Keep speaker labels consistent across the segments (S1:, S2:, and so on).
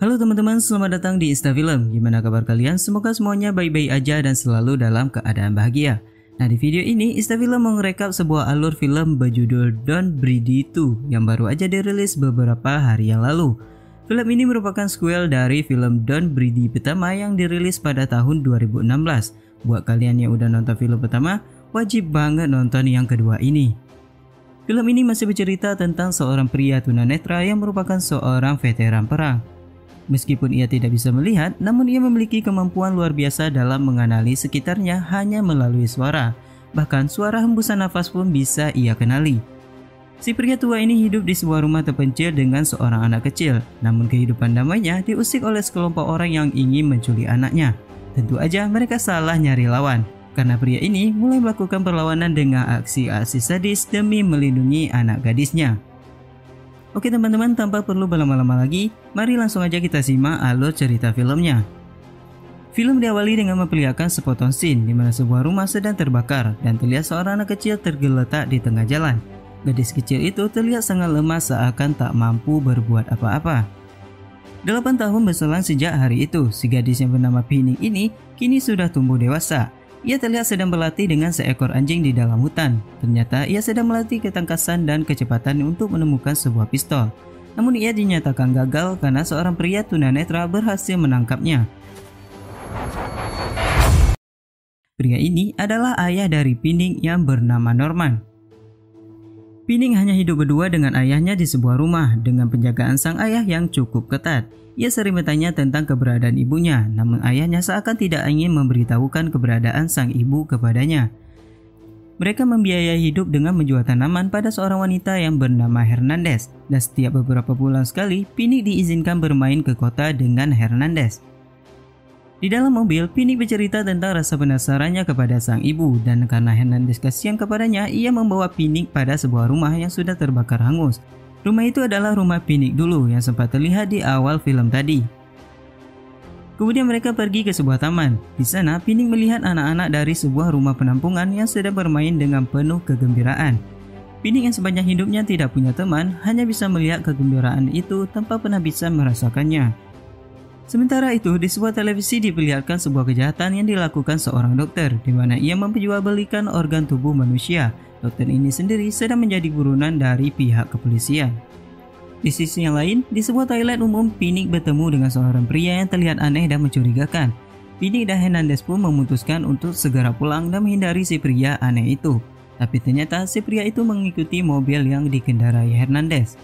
S1: Halo teman-teman, selamat datang di Ista Film. Gimana kabar kalian? Semoga semuanya baik-baik aja dan selalu dalam keadaan bahagia. Nah, di video ini Ista Film mau ngerekap sebuah alur film berjudul Don't Breathe 2 yang baru aja dirilis beberapa hari yang lalu. Film ini merupakan sequel dari film Don't Breathe pertama yang dirilis pada tahun 2016. Buat kalian yang udah nonton film pertama, wajib banget nonton yang kedua ini. Film ini masih bercerita tentang seorang pria tunanetra yang merupakan seorang veteran perang. Meskipun ia tidak bisa melihat, namun ia memiliki kemampuan luar biasa dalam mengenali sekitarnya hanya melalui suara. Bahkan suara hembusan nafas pun bisa ia kenali. Si pria tua ini hidup di sebuah rumah terpencil dengan seorang anak kecil. Namun kehidupan damainya diusik oleh sekelompok orang yang ingin menculik anaknya. Tentu aja mereka salah nyari lawan, karena pria ini mulai melakukan perlawanan dengan aksi-aksi sadis demi melindungi anak gadisnya. Oke teman-teman, tanpa perlu berlama-lama lagi, mari langsung aja kita simak alur cerita filmnya. Film diawali dengan memperlihatkan sepotong scene di mana sebuah rumah sedang terbakar dan terlihat seorang anak kecil tergeletak di tengah jalan. Gadis kecil itu terlihat sangat lemah seakan tak mampu berbuat apa-apa. 8 tahun berselang sejak hari itu, si gadis yang bernama Pining ini kini sudah tumbuh dewasa. Ia terlihat sedang berlatih dengan seekor anjing di dalam hutan. Ternyata ia sedang melatih ketangkasan dan kecepatan untuk menemukan sebuah pistol. Namun ia dinyatakan gagal karena seorang pria tunanetra berhasil menangkapnya. Pria ini adalah ayah dari Pining yang bernama Norman. Pining hanya hidup berdua dengan ayahnya di sebuah rumah dengan penjagaan sang ayah yang cukup ketat. Ia sering bertanya tentang keberadaan ibunya, namun ayahnya seakan tidak ingin memberitahukan keberadaan sang ibu kepadanya. Mereka membiayai hidup dengan menjual tanaman pada seorang wanita yang bernama Hernandez, dan setiap beberapa bulan sekali, Pining diizinkan bermain ke kota dengan Hernandez. Di dalam mobil, Pining bercerita tentang rasa penasarannya kepada sang ibu, dan karena Hernandez kasihan kepadanya, ia membawa Pining pada sebuah rumah yang sudah terbakar hangus. Rumah itu adalah rumah Pining dulu yang sempat terlihat di awal film tadi. Kemudian mereka pergi ke sebuah taman. Di sana, Pining melihat anak-anak dari sebuah rumah penampungan yang sedang bermain dengan penuh kegembiraan. Pining yang sepanjang hidupnya tidak punya teman, hanya bisa melihat kegembiraan itu tanpa pernah bisa merasakannya. Sementara itu, di sebuah televisi diperlihatkan sebuah kejahatan yang dilakukan seorang dokter, di mana ia memperjualbelikan organ tubuh manusia. Dokter ini sendiri sedang menjadi buronan dari pihak kepolisian. Di sisi yang lain, di sebuah toilet umum, Pining bertemu dengan seorang pria yang terlihat aneh dan mencurigakan. Pining dan Hernandez pun memutuskan untuk segera pulang dan menghindari si pria aneh itu. Tapi ternyata si pria itu mengikuti mobil yang dikendarai Hernandez.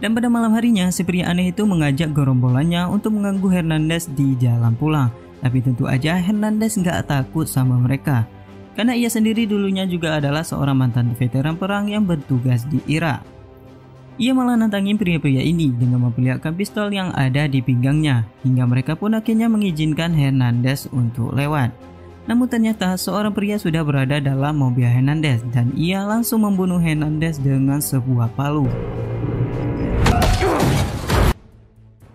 S1: Dan pada malam harinya, si pria aneh itu mengajak gerombolannya untuk mengganggu Hernandez di jalan pulang. Tapi tentu aja Hernandez nggak takut sama mereka, karena ia sendiri dulunya juga adalah seorang mantan veteran perang yang bertugas di Irak. Ia malah nantangin pria-pria ini dengan memperlihatkan pistol yang ada di pinggangnya, hingga mereka pun akhirnya mengizinkan Hernandez untuk lewat. Namun ternyata seorang pria sudah berada dalam mobil Hernandez dan ia langsung membunuh Hernandez dengan sebuah palu.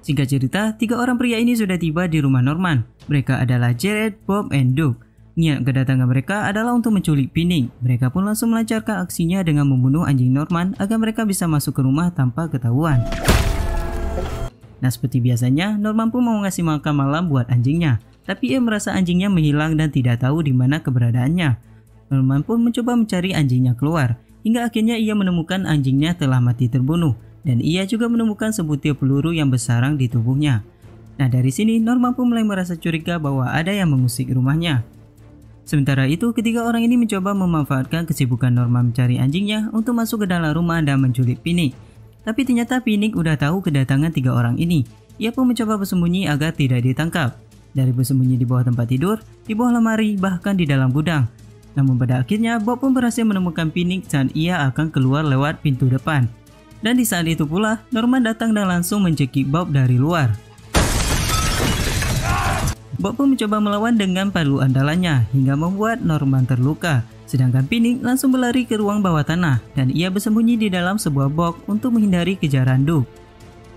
S1: Singkat cerita, 3 orang pria ini sudah tiba di rumah Norman. Mereka adalah Jared, Bob, and Doug. Niat kedatangan mereka adalah untuk menculik Pining. Mereka pun langsung melancarkan aksinya dengan membunuh anjing Norman agar mereka bisa masuk ke rumah tanpa ketahuan. Nah, seperti biasanya, Norman pun mau ngasih makan malam buat anjingnya. Tapi ia merasa anjingnya menghilang dan tidak tahu di mana keberadaannya. Norman pun mencoba mencari anjingnya keluar, hingga akhirnya ia menemukan anjingnya telah mati terbunuh. Dan ia juga menemukan sebutir peluru yang bersarang di tubuhnya. Nah, dari sini Norman pun mulai merasa curiga bahwa ada yang mengusik rumahnya. Sementara itu, ketiga orang ini mencoba memanfaatkan kesibukan Norman mencari anjingnya untuk masuk ke dalam rumah dan menculik Pining. Tapi ternyata Pining udah tahu kedatangan 3 orang ini. Ia pun mencoba bersembunyi agar tidak ditangkap. Dari bersembunyi di bawah tempat tidur, di bawah lemari, bahkan di dalam gudang. Namun pada akhirnya Bob pun berhasil menemukan Pining dan ia akan keluar lewat pintu depan. Dan di saat itu pula, Norman datang dan langsung mencekik Bob dari luar. Bob pun mencoba melawan dengan palu andalannya hingga membuat Norman terluka. Sedangkan Pining langsung berlari ke ruang bawah tanah dan ia bersembunyi di dalam sebuah box untuk menghindari kejaran Doug.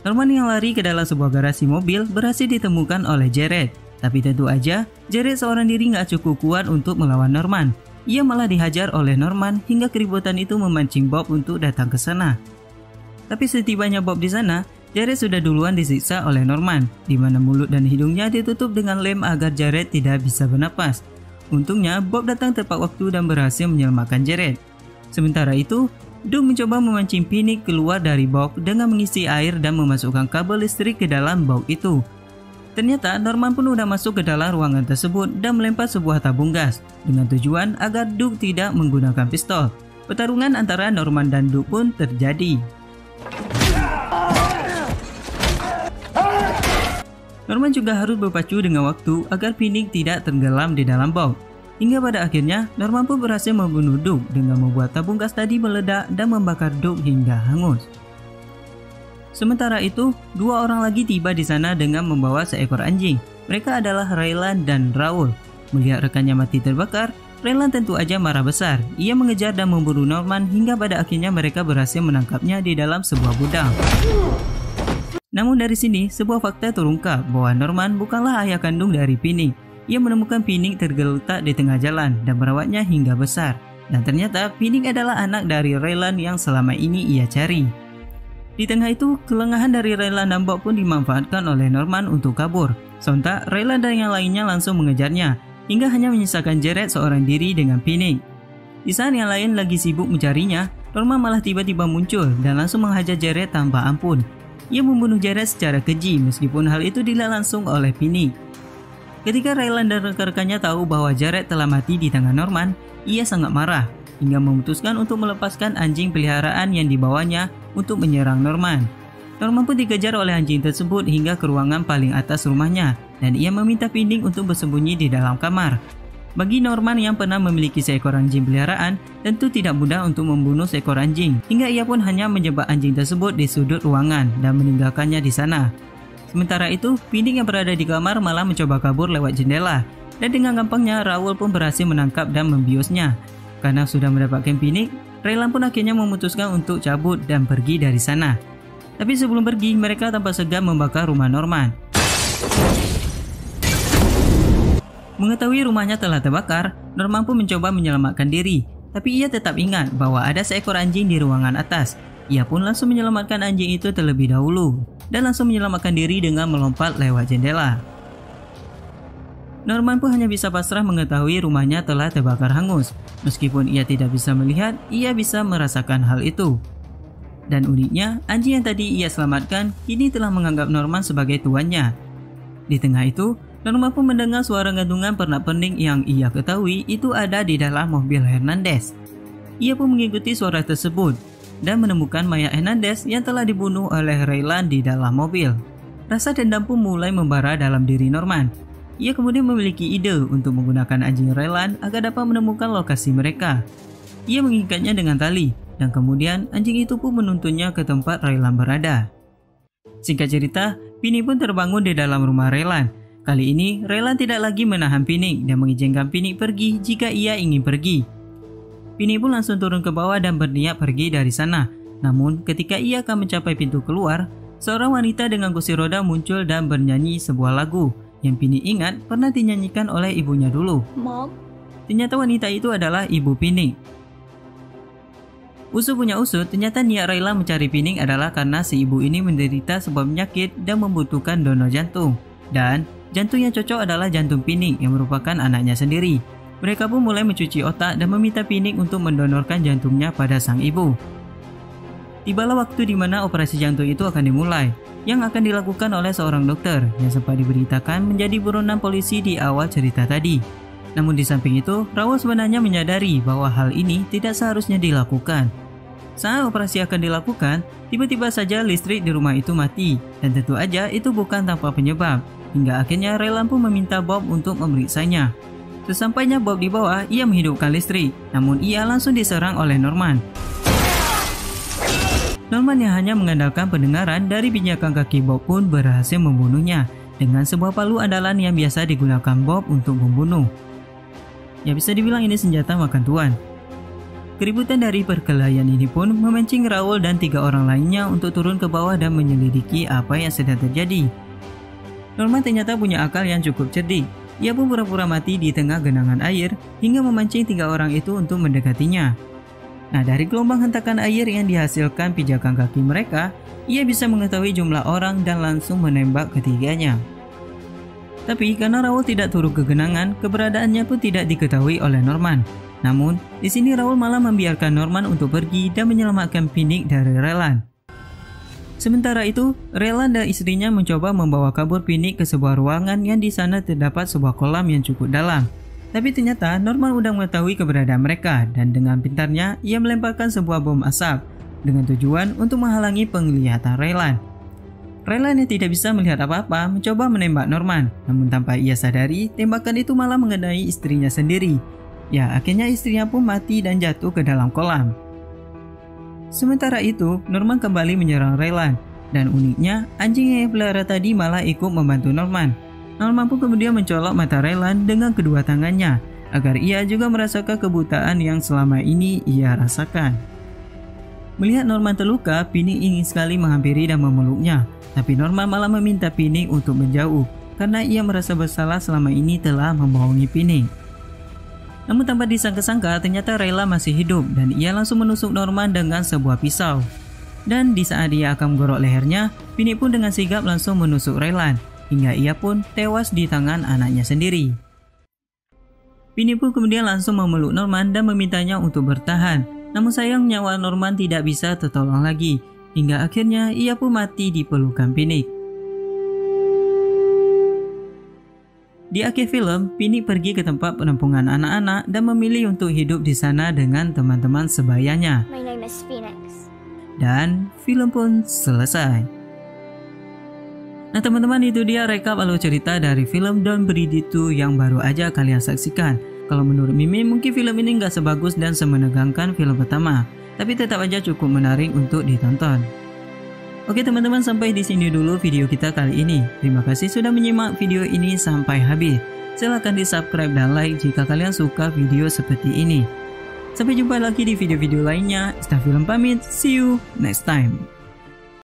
S1: Norman yang lari ke dalam sebuah garasi mobil berhasil ditemukan oleh Jared. Tapi tentu aja, Jared seorang diri gak cukup kuat untuk melawan Norman. Ia malah dihajar oleh Norman hingga keributan itu memancing Bob untuk datang ke sana. Tapi setibanya Bob di sana, Jared sudah duluan disiksa oleh Norman, di mana mulut dan hidungnya ditutup dengan lem agar Jared tidak bisa bernapas. Untungnya, Bob datang tepat waktu dan berhasil menyelamatkan Jared. Sementara itu, Doug mencoba memancing Phoenix keluar dari box dengan mengisi air dan memasukkan kabel listrik ke dalam box itu. Ternyata Norman pun udah masuk ke dalam ruangan tersebut dan melempar sebuah tabung gas dengan tujuan agar Doug tidak menggunakan pistol. Pertarungan antara Norman dan Doug pun terjadi. Norman juga harus berpacu dengan waktu agar Phoenix tidak tenggelam di dalam box. Hingga pada akhirnya, Norman pun berhasil membunuh Doug dengan membuat tabung gas tadi meledak dan membakar Doug hingga hangus. Sementara itu, dua orang lagi tiba di sana dengan membawa seekor anjing. Mereka adalah Raylan dan Raoul. Melihat rekannya mati terbakar, Raylan tentu aja marah besar. Ia mengejar dan memburu Norman hingga pada akhirnya mereka berhasil menangkapnya di dalam sebuah gudang. Namun dari sini, sebuah fakta terungkap bahwa Norman bukanlah ayah kandung dari Phoenix. Ia menemukan Phoenix tergeletak di tengah jalan dan merawatnya hingga besar. Dan ternyata Phoenix adalah anak dari Raylan yang selama ini ia cari. Di tengah itu, kelengahan dari Raylan dan Bob pun dimanfaatkan oleh Norman untuk kabur. Sontak, Raylan dan yang lainnya langsung mengejarnya, hingga hanya menyisakan Jared seorang diri dengan Phoenix. Di saat yang lain lagi sibuk mencarinya, Norman malah tiba-tiba muncul dan langsung menghajar Jared tanpa ampun. Ia membunuh Jared secara keji meskipun hal itu dilihat langsung oleh Phoenix. Ketika Raylan dan rekan-rekannya tahu bahwa Jared telah mati di tangan Norman, ia sangat marah hingga memutuskan untuk melepaskan anjing peliharaan yang dibawanya untuk menyerang Norman. Norman pun dikejar oleh anjing tersebut hingga ke ruangan paling atas rumahnya dan ia meminta Phoenix untuk bersembunyi di dalam kamar. Bagi Norman yang pernah memiliki seekor anjing peliharaan, tentu tidak mudah untuk membunuh seekor anjing, hingga ia pun hanya menjebak anjing tersebut di sudut ruangan dan meninggalkannya di sana. Sementara itu, Phoenix yang berada di kamar malah mencoba kabur lewat jendela, dan dengan gampangnya Raoul pun berhasil menangkap dan membiusnya. Karena sudah mendapatkan Phoenix, Raylan pun akhirnya memutuskan untuk cabut dan pergi dari sana. Tapi sebelum pergi, mereka tanpa segan membakar rumah Norman. Mengetahui rumahnya telah terbakar, Norman pun mencoba menyelamatkan diri. Tapi ia tetap ingat bahwa ada seekor anjing di ruangan atas. Ia pun langsung menyelamatkan anjing itu terlebih dahulu dan langsung menyelamatkan diri dengan melompat lewat jendela. Norman pun hanya bisa pasrah mengetahui rumahnya telah terbakar hangus. Meskipun ia tidak bisa melihat, ia bisa merasakan hal itu. Dan uniknya, anjing yang tadi ia selamatkan kini telah menganggap Norman sebagai tuannya. Di tengah itu, Norman pun mendengar suara gantungan pernak-pernik yang ia ketahui itu ada di dalam mobil Hernandez. Ia pun mengikuti suara tersebut dan menemukan mayat Hernandez yang telah dibunuh oleh Raylan di dalam mobil. Rasa dendam pun mulai membara dalam diri Norman. Ia kemudian memiliki ide untuk menggunakan anjing Raylan agar dapat menemukan lokasi mereka. Ia mengikatnya dengan tali dan kemudian anjing itu pun menuntunnya ke tempat Raylan berada. Singkat cerita, Phoenix pun terbangun di dalam rumah Raylan. Kali ini, Raylan tidak lagi menahan Phoenix dan mengizinkan Phoenix pergi jika ia ingin pergi. Phoenix pun langsung turun ke bawah dan berniat pergi dari sana. Namun, ketika ia akan mencapai pintu keluar, seorang wanita dengan kursi roda muncul dan bernyanyi sebuah lagu yang Phoenix ingat pernah dinyanyikan oleh ibunya dulu.
S2: Mom.
S1: Ternyata wanita itu adalah ibu Phoenix. Usut punya usut, ternyata niat Raylan mencari Phoenix adalah karena si ibu ini menderita sebuah penyakit dan membutuhkan donor jantung. Dan jantung yang cocok adalah jantung Phoenix yang merupakan anaknya sendiri. Mereka pun mulai mencuci otak dan meminta Phoenix untuk mendonorkan jantungnya pada sang ibu. Tibalah waktu di mana operasi jantung itu akan dimulai, yang akan dilakukan oleh seorang dokter yang sempat diberitakan menjadi buronan polisi di awal cerita tadi. Namun di samping itu, Raoul sebenarnya menyadari bahwa hal ini tidak seharusnya dilakukan. Saat operasi akan dilakukan, tiba-tiba saja listrik di rumah itu mati, dan tentu aja itu bukan tanpa penyebab. Hingga akhirnya Raylan pun meminta Bob untuk memeriksanya. Sesampainya Bob di bawah, ia menghidupkan listrik, namun ia langsung diserang oleh Norman. Norman yang hanya mengandalkan pendengaran dari pijakan kaki Bob pun berhasil membunuhnya dengan sebuah palu andalan yang biasa digunakan Bob untuk membunuh. Ya bisa dibilang ini senjata makan tuan. Keributan dari perkelahian ini pun memancing Raoul dan 3 orang lainnya untuk turun ke bawah dan menyelidiki apa yang sedang terjadi. Norman ternyata punya akal yang cukup cerdik. Ia pun pura-pura mati di tengah genangan air hingga memancing 3 orang itu untuk mendekatinya. Nah, dari gelombang hentakan air yang dihasilkan pijakan kaki mereka, ia bisa mengetahui jumlah orang dan langsung menembak ketiganya. Tapi karena Raul tidak turut kegenangan, keberadaannya pun tidak diketahui oleh Norman. Namun, di sini Raul malah membiarkan Norman untuk pergi dan menyelamatkan Finnick dari Relan. Sementara itu, Relan dan istrinya mencoba membawa kabur Finnick ke sebuah ruangan yang di sana terdapat sebuah kolam yang cukup dalam. Tapi ternyata Norman sudah mengetahui keberadaan mereka dan dengan pintarnya ia melemparkan sebuah bom asap dengan tujuan untuk menghalangi penglihatan Relan. Relan yang tidak bisa melihat apa-apa mencoba menembak Norman, namun tanpa ia sadari tembakan itu malah mengenai istrinya sendiri. Ya, akhirnya istrinya pun mati dan jatuh ke dalam kolam. Sementara itu, Norman kembali menyerang Relan dan uniknya anjing yang pelihara tadi malah ikut membantu Norman. Norman pun kemudian mencolok mata Relan dengan kedua tangannya agar ia juga merasakan kebutaan yang selama ini ia rasakan. Melihat Norman terluka, Finnick ingin sekali menghampiri dan memeluknya, tapi Norman malah meminta Finnick untuk menjauh karena ia merasa bersalah selama ini telah membohongi Finnick. Namun tanpa disangka-sangka ternyata Relan masih hidup dan ia langsung menusuk Norman dengan sebuah pisau. Dan di saat ia akan menggorok lehernya, Finnick pun dengan sigap langsung menusuk Relan hingga ia pun tewas di tangan anaknya sendiri. Finnick pun kemudian langsung memeluk Norman dan memintanya untuk bertahan. Namun sayang nyawa Norman tidak bisa tertolong lagi hingga akhirnya ia pun mati di pelukan Finnick. Di akhir film, Finnick pergi ke tempat penampungan anak-anak dan memilih untuk hidup di sana dengan teman-teman sebayanya.
S2: My name is Phoenix.
S1: Dan film pun selesai. Nah teman-teman, itu dia rekap alur cerita dari film Don't Breathe itu yang baru aja kalian saksikan. Kalau menurut Mimin mungkin film ini nggak sebagus dan semenegangkan film pertama, tapi tetap aja cukup menarik untuk ditonton. Oke teman-teman, sampai di sini dulu video kita kali ini. Terima kasih sudah menyimak video ini sampai habis. Silahkan di subscribe dan like jika kalian suka video seperti ini. Sampai jumpa lagi di video-video lainnya. Staf Film pamit, see you next time.